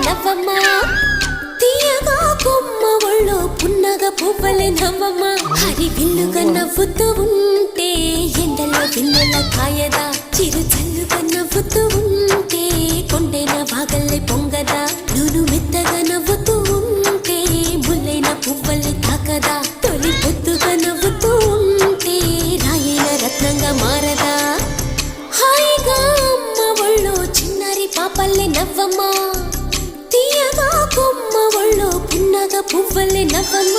నవ్వమ్మ తీయగా కొమ్మ ఒళ్ళో పున్నగ పువ్వలే నవ్వమ్మ హరి విల్లుగా నవ్వుతూ ఉంటే ఎండలో విన్నెల కాయదా చిరు చల్లుగా నవ్వుతూ ఉంటే కొండైన వాగల్లే పొంగదా నూను మెత్తగా నవ్వుతూ ఉంటే ముల్లైన పువ్వలే తాకదా తొలి పొద్దుగా నవ్వుతూ ఉంటే రాయైన రత్నంగా మారదా హాయిగా అమ్మ ఒళ్ళో చిన్నారి పాపల్లే నవ్వమ్మ తీయగా కొమ్మ ఒళ్ళో పున్నగ పువ్వలే నవ్వమ్మ